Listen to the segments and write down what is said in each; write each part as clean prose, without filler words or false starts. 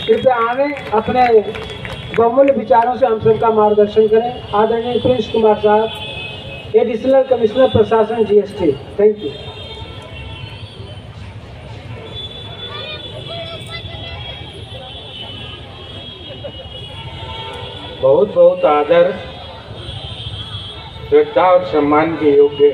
कृपया आवे, अपने बहुमूल्य विचारों से हम सबका मार्गदर्शन करें। आदरणीय प्रिंस कुमार साहब, एडिशनल कमिश्नर प्रशासन जीएसटी। Thank you. बहुत बहुत आदर, श्रद्धा और सम्मान के योग्य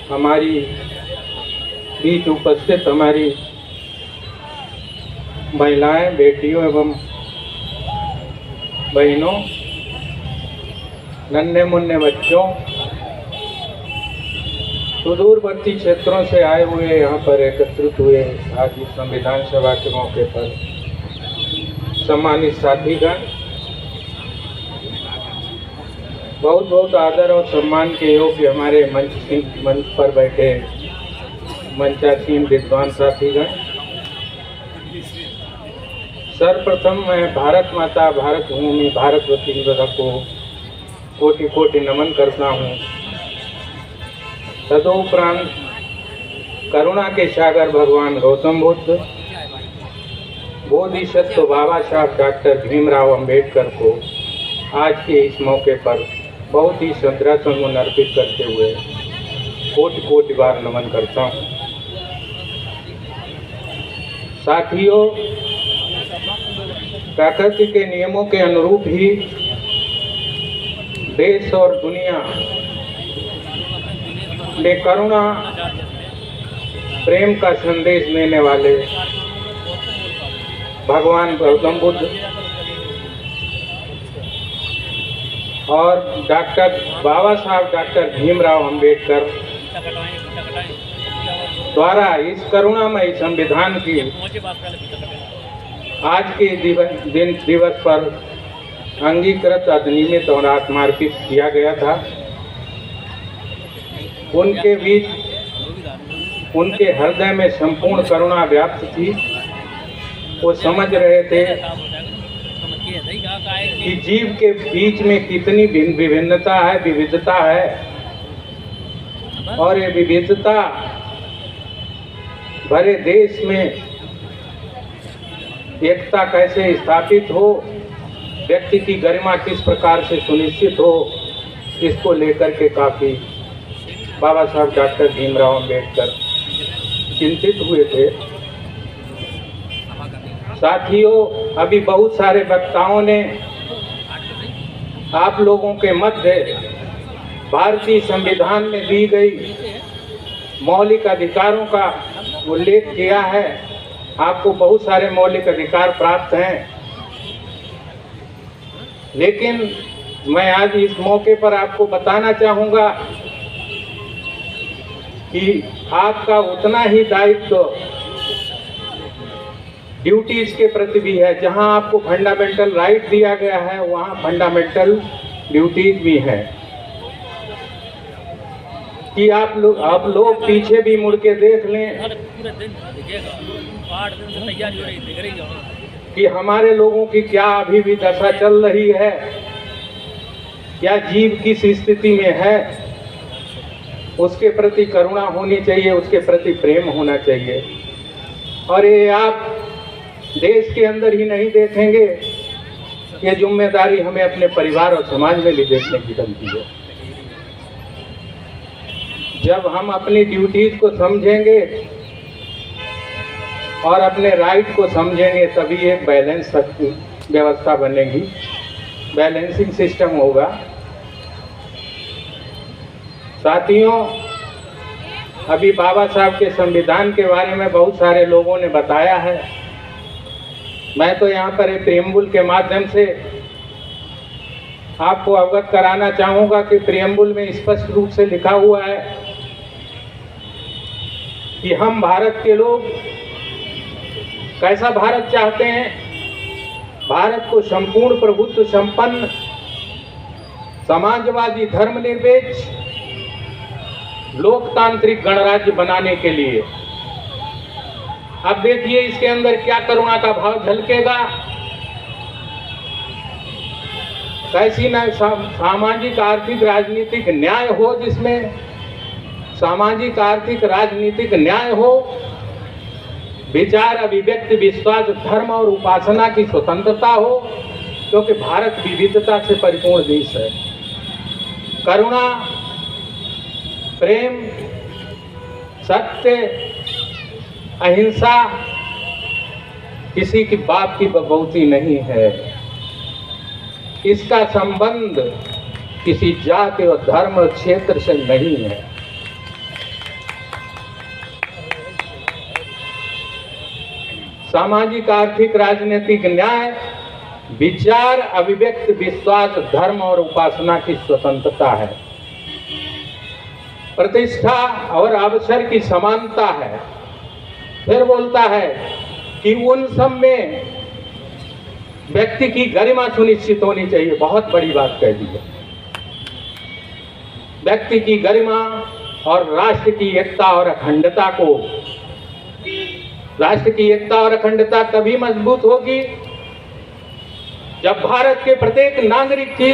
हमारी बीच उपस्थित हमारी महिलाएं, बेटियों एवं बहनों, नन्हे मुन्ने बच्चों, सुदूरवर्ती क्षेत्रों से आए हुए यहाँ पर एकत्रित हुए आज इस संविधान सभा के मौके पर सम्मानित साथीगण, बहुत बहुत आदर और सम्मान के योग्य हमारे मंच पर बैठे मंचासीन विद्वान साथीगण, सर्वप्रथम मैं भारत माता, भारत भूमि, भारतवती को कोटि कोटि नमन करता हूँ। तदुपरांत करुणा के सागर भगवान गौतम बुद्ध, बोधिसत्व बाबा साहब डॉक्टर भीमराव अंबेडकर को आज के इस मौके पर बहुत ही श्रद्धासुमन अर्पित करते हुए कोटि कोटि बार नमन करता हूँ। साथियों, प्रकृति के नियमों के अनुरूप ही देश और दुनिया में करुणा प्रेम का संदेश देने वाले भगवान गौतम बुद्ध और बाबा साहब डॉक्टर भीमराव अंबेडकर द्वारा इस करुणामयी संविधान की आज के दिवस पर अंगीकृत, अधिनियमित और आत्मार्पित किया गया था। उनके बीच, उनके हृदय में संपूर्ण करुणा व्याप्त थी। वो समझ रहे थे कि जीव के बीच में कितनी विभिन्नता है, विविधता है, और ये विविधता भरे देश में एकता कैसे स्थापित हो, व्यक्ति की गरिमा किस प्रकार से सुनिश्चित हो, इसको लेकर के काफ़ी बाबा साहब डॉक्टर भीमराव अंबेडकर चिंतित हुए थे। साथियों, अभी बहुत सारे वक्ताओं ने आप लोगों के मध्य भारतीय संविधान में दी गई मौलिक अधिकारों का उल्लेख किया है। आपको बहुत सारे मौलिक अधिकार प्राप्त हैं, लेकिन मैं आज इस मौके पर आपको बताना चाहूँगा कि आपका उतना ही दायित्व ड्यूटीज के प्रति भी है। जहां आपको फंडामेंटल राइट दिया गया है, वहां फंडामेंटल ड्यूटीज भी है। कि आप लोग पीछे भी मुड़ के देख लें कि हमारे लोगों की क्या अभी भी दशा चल रही है, क्या जीव किस स्थिति में है। उसके प्रति करुणा होनी चाहिए, उसके प्रति प्रेम होना चाहिए। और ये आप देश के अंदर ही नहीं देखेंगे, ये जिम्मेदारी हमें अपने परिवार और समाज में भी देखने की बनती है। जब हम अपनी ड्यूटीज को समझेंगे और अपने राइट को समझेंगे, तभी एक बैलेंस व्यवस्था बनेगी, बैलेंसिंग सिस्टम होगा। साथियों, अभी बाबा साहब के संविधान के बारे में बहुत सारे लोगों ने बताया है। मैं तो यहाँ पर एक प्रियम्बुल के माध्यम से आपको अवगत कराना चाहूँगा कि प्रियम्बुल में स्पष्ट रूप से लिखा हुआ है कि हम भारत के लोग कैसा भारत चाहते हैं। भारत को संपूर्ण प्रभुत्व संपन्न, समाजवादी, धर्मनिरपेक्ष, लोकतांत्रिक गणराज्य बनाने के लिए। अब देखिए इसके अंदर क्या करुणा का भाव झलकेगा। कैसी न सामाजिक, आर्थिक, राजनीतिक न्याय हो, जिसमें सामाजिक, आर्थिक, राजनीतिक न्याय हो, विचार, अभिव्यक्ति, विश्वास, धर्म और उपासना की स्वतंत्रता हो, क्योंकि भारत विविधता से परिपूर्ण देश है। करुणा, प्रेम, सत्य, अहिंसा किसी की बाप की बबूती नहीं है। इसका संबंध किसी जाति और धर्म और क्षेत्र से नहीं है। सामाजिक, आर्थिक, राजनीतिक न्याय, विचार, अभिव्यक्ति, विश्वास, धर्म और उपासना की स्वतंत्रता है। प्रतिष्ठा और अवसर की समानता है। फिर बोलता है कि उन सब में व्यक्ति की गरिमा सुनिश्चित होनी चाहिए। बहुत बड़ी बात कह दी है। व्यक्ति की गरिमा और राष्ट्र की एकता और अखंडता को, राष्ट्र की एकता और अखंडता तभी मजबूत होगी जब भारत के प्रत्येक नागरिक की,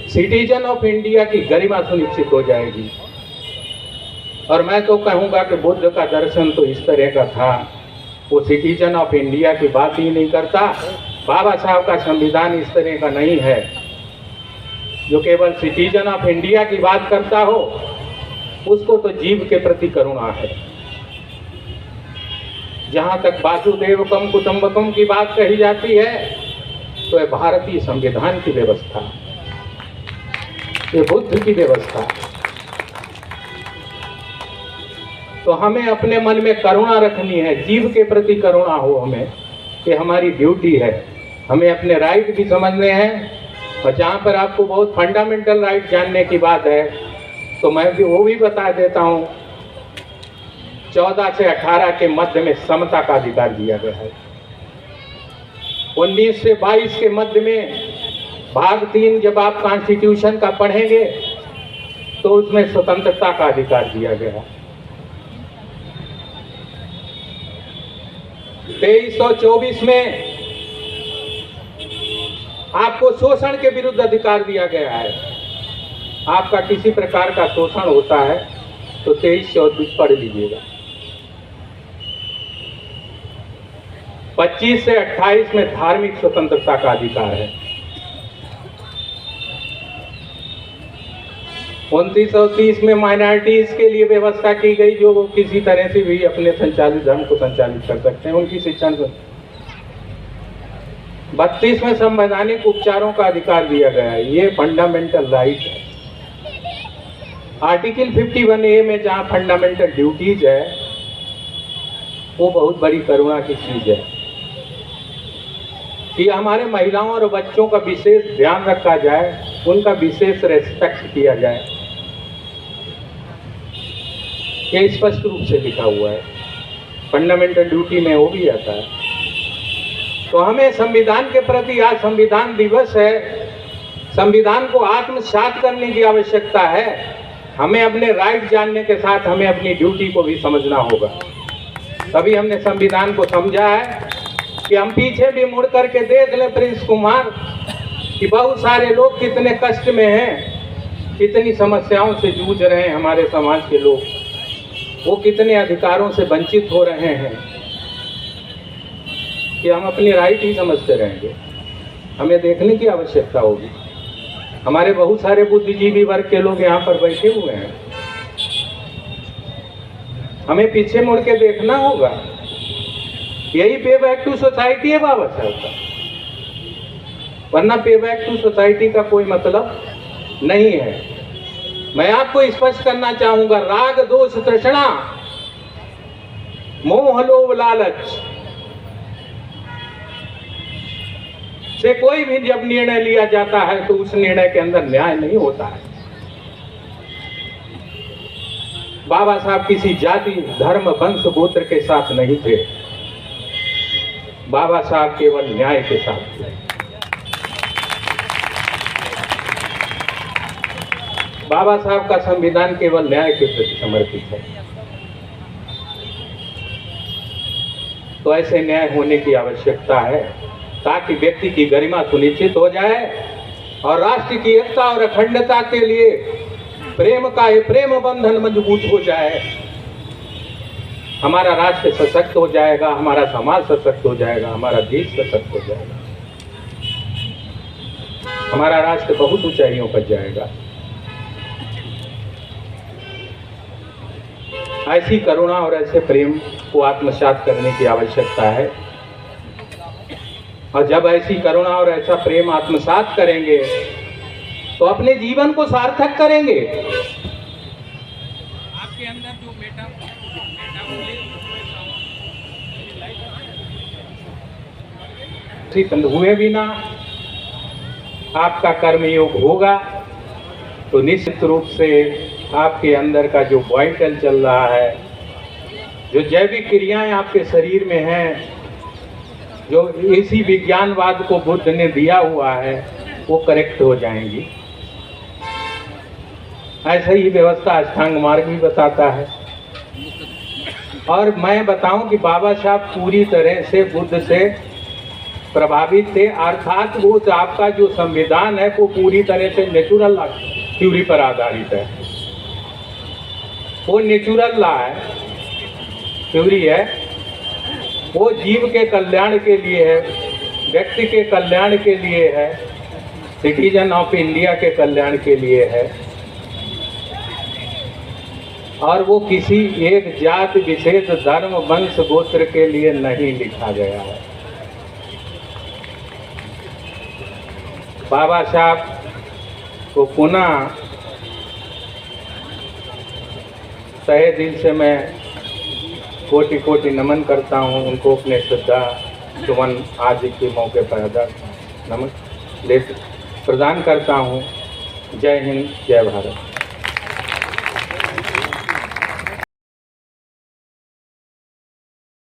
सिटीजन ऑफ इंडिया की गरिमा सुनिश्चित हो जाएगी। और मैं तो कहूंगा कि बुद्ध का दर्शन तो इस तरह का था, वो सिटीजन ऑफ इंडिया की बात ही नहीं करता। बाबा साहब का संविधान इस तरह का नहीं है जो केवल सिटीजन ऑफ इंडिया की बात करता हो। उसको तो जीव के प्रति करुणा है। जहां तक वासुदेवकम कुटुंबकम की बात कही जाती है तो यह भारतीय संविधान की व्यवस्था, ये बुद्ध की व्यवस्था। तो हमें अपने मन में करुणा रखनी है, जीव के प्रति करुणा हो हमें, ये हमारी ड्यूटी है। हमें अपने राइट भी समझने हैं, और जहाँ पर आपको बहुत फंडामेंटल राइट जानने की बात है तो मैं भी वो भी बता देता हूँ। 14 से 18 के मध्य में समता का अधिकार दिया गया है। 19 से 22 के मध्य में भाग 3 जब आप कॉन्स्टिट्यूशन का पढ़ेंगे तो उसमें स्वतंत्रता का अधिकार दिया गया। 2324 में आपको शोषण के विरुद्ध अधिकार दिया गया है। आपका किसी प्रकार का शोषण होता है तो 2324 पढ़ लीजिएगा। 25 से 28 में धार्मिक स्वतंत्रता का अधिकार है। 29 और 30 में माइनॉरिटीज के लिए व्यवस्था की गई, जो वो किसी तरह से भी अपने संचालित धर्म को संचालित कर सकते हैं, उनकी शिक्षण। 32 में संवैधानिक उपचारों का अधिकार दिया गया है। ये फंडामेंटल राइट है। आर्टिकल 51A में जहाँ फंडामेंटल ड्यूटीज है वो बहुत बड़ी करुणा की चीज है कि हमारे महिलाओं और बच्चों का विशेष ध्यान रखा जाए, उनका विशेष रेस्पेक्ट किया जाए। ये स्पष्ट रूप से लिखा हुआ है, फंडामेंटल ड्यूटी में वो भी आता है। तो हमें संविधान के प्रति, आज संविधान दिवस है, संविधान को आत्मसात करने की आवश्यकता है। हमें अपने राइट जानने के साथ हमें अपनी ड्यूटी को भी समझना होगा। तभी हमने संविधान को समझा है कि हम पीछे भी मुड़ करके देख लें प्रिंस कुमार कि बहुत सारे लोग कितने कष्ट में हैं, कितनी समस्याओं से जूझ रहे हैं हमारे समाज के लोग, वो कितने अधिकारों से वंचित हो रहे हैं कि हम अपनी राइट ही समझते रहेंगे। हमें देखने की आवश्यकता होगी। हमारे बहुत सारे बुद्धिजीवी वर्ग के लोग यहाँ पर बैठे हुए हैं, हमें पीछे मुड़ के देखना होगा। यही पे बैक टू सोसाइटी है बाबा साहब का, वरना पे बैक टू सोसाइटी का कोई मतलब नहीं है। मैं आपको स्पष्ट करना चाहूंगा, राग, दोष, तृष्णा, मोह, लोभ, लालच से कोई भी जब निर्णय लिया जाता है तो उस निर्णय के अंदर न्याय नहीं होता है। बाबा साहब किसी जाति, धर्म, वंश, गोत्र के साथ नहीं थे। बाबा साहब केवल न्याय के साथ थे। बाबा साहब का संविधान केवल न्याय के प्रति समर्पित है। तो ऐसे न्याय होने की आवश्यकता है ताकि व्यक्ति की गरिमा सुनिश्चित हो जाए और राष्ट्र की एकता और अखंडता के लिए प्रेम का ये प्रेम बंधन मजबूत हो जाए। हमारा राष्ट्र सशक्त हो जाएगा, हमारा समाज सशक्त हो जाएगा, हमारा देश सशक्त हो जाएगा, हमारा राष्ट्र बहुत ऊंचाइयों पर जाएगा। ऐसी करुणा और ऐसे प्रेम को आत्मसात करने की आवश्यकता है। और जब ऐसी करुणा और ऐसा प्रेम आत्मसात करेंगे तो अपने जीवन को सार्थक करेंगे। आपके अंदर जो बेटा हुए बिना आपका कर्मयोग होगा तो निश्चित रूप से आपके अंदर का जो वाइटल चल रहा है, जो जैविक क्रियाएं आपके शरीर में हैं, जो इसी विज्ञानवाद को बुद्ध ने दिया हुआ है, वो करेक्ट हो जाएंगी। ऐसा ही व्यवस्था अष्टांग मार्ग भी बताता है। और मैं बताऊं कि बाबा साहब पूरी तरह से बुद्ध से प्रभावित थे, अर्थात वो आपका जो संविधान है वो पूरी तरह से नेचुरल थ्योरी पर आधारित है। वो नेचुरल लॉ है, थ्योरी है, वो जीव के कल्याण के लिए है, व्यक्ति के कल्याण के लिए है, सिटीजन ऑफ इंडिया के कल्याण के लिए है। और वो किसी एक जाति विशेष धर्म वंश गोत्र के लिए नहीं लिखा गया है। बाबा साहब को पुनः तहे दिल से मैं कोटि कोटि नमन करता हूँ। उनको अपने श्रद्धा सुमन आज के मौके पर नमन प्रदान करता हूँ। जय हिंद, जय भारत।